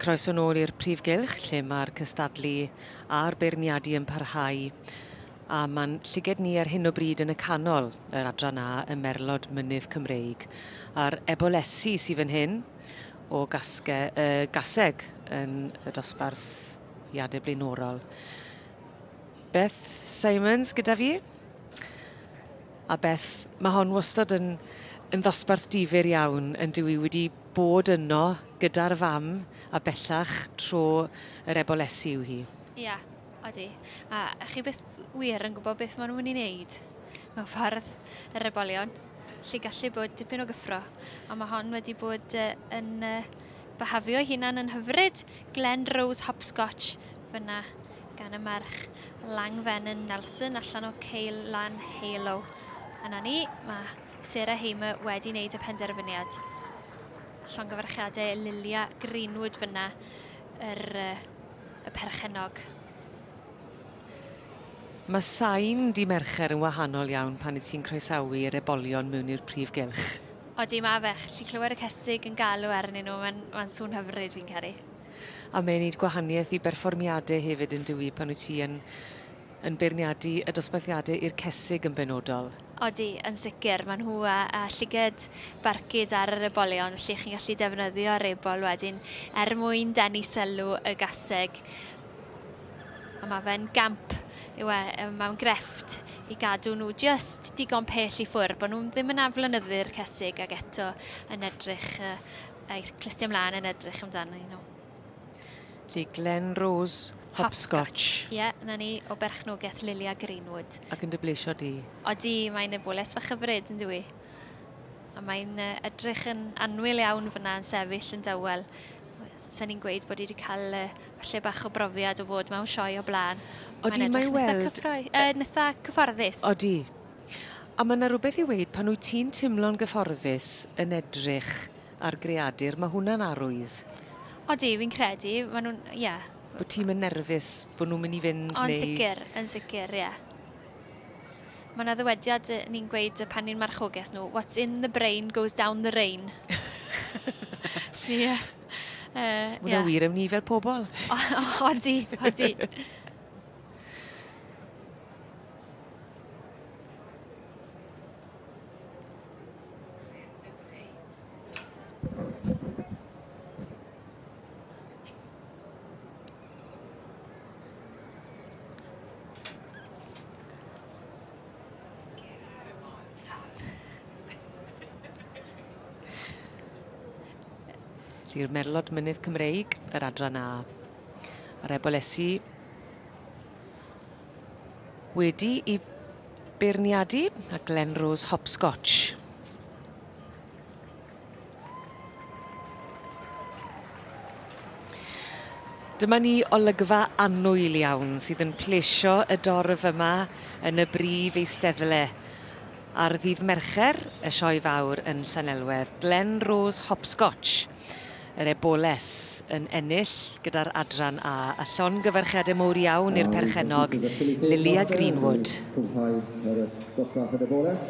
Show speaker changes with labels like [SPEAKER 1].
[SPEAKER 1] Croeso nôl i'r prif gylch, lle mae'r cystadlu a'r beirniadu yn parhau. A mae'n llyged ni ar hyn o bryd yn y canol yr adran A, y Merlod Mynydd Cymreig. A'r Ebolesu sydd fan hyn o Gaseg yn y dosbarth iadau blaenorol. Beth Simons gyda fi. A Beth, mae hon wastad yn ddosbarth difyr iawn yn dwi wedi bod yno gyda'r fam a bellach tro yr Ebolesu yw hi.
[SPEAKER 2] Ia, odi. A chi beth wir yn gwybod beth maen nhw'n ei wneud mewn ffordd yr ebolion. Lle gallu bod dipyn o gyffro. A mae hon wedi bod yn byhafio hunan yn hyfryd. Glen Rose Hopscotch fyna gan y merch Langfenyn Nelson allan o Ceil Lan Halo. Yna ni, mae Sarah Hamer wedi wneud y penderfyniad. Llongyfarchiadau Lilia Greenwood fyna y perchenog.
[SPEAKER 1] Mae sain di Mercher yn wahanol iawn pan ydych chi'n croesawu'r ebolion mewn i'r prif gylch.
[SPEAKER 2] Odi, mae fe. Lli clywed y cysig yn galw arnyn nhw. Mae'n sŵn hyfryd fi'n caru.
[SPEAKER 1] A mae'n neud gwahaniaeth i berfformiadau hefyd yn dywi pan wyt ti yn beirniadu y dosbarthiadau i'r cysig yn benodol.
[SPEAKER 2] Odi, yn sicr. Mae nhw a llyged barcud ar yr ebolion, lle chi'n gallu defnyddio'r ebol wedyn mwyn denu sylw y gaseg. A mae fe'n gamp, mae'n grefft i gadw nhw just digon pell i ffwrdd, bod nhw ddim yn aflonyddu'r cysig ac eto yn edrych, a'i clustio mlaen yn edrych amdano nhw.
[SPEAKER 1] Lle Glen Rose Hopscotch.
[SPEAKER 2] Ie, yna ni o berchnogaeth Lilia Greenwood.
[SPEAKER 1] Ac yn dybleisio di?
[SPEAKER 2] Odi, mae'n Eboles fach hyfryd yn dwi. A mae'n edrych yn anwyl iawn fyna yn sefyll yn dywel. Sa'n ni'n gweud bod wedi cael falle bach o brofiad o fod mewn sioe o blaen.
[SPEAKER 1] Odi, mae'n weld...
[SPEAKER 2] Nytha cyfforddus.
[SPEAKER 1] Odi. A mae yna rhywbeth i weid pan wyt ti'n teimlo'n gyfforddus yn edrych ar greadur, mae hwnna'n arwydd.
[SPEAKER 2] Odi, fi'n credu. Mae nhw'n, ie.
[SPEAKER 1] Bod ti'n mynd nerfus, bod nhw'n mynd i fynd neu...
[SPEAKER 2] Yn sicr, ie. Mae yna ddywediad ni'n gweud pan ni'n marchogaeth nhw, what's in the brain goes down the rain. Ie.
[SPEAKER 1] Mwna wir am ni fel pobl.
[SPEAKER 2] Odi.
[SPEAKER 1] I'r Merlod Mynydd Cymreig, yr adran A. Yr Ebolesu wedi i beirniadu a Glen Rose Hopscotch. Dyma ni olygfa annwyl iawn sydd yn plesio y dorf yma yn y brif eisteddle. Ar ddydd Mercher, y sioe fawr yn Llanelwedd, Glen Rose Hopscotch. Yr Eboles yn ennill gyda'r adran A. A llongyfarchiadau mowr iawn i'r perchenog Lilia Greenwood.
[SPEAKER 3] Cwmhau yr dosbarth yr Eboles.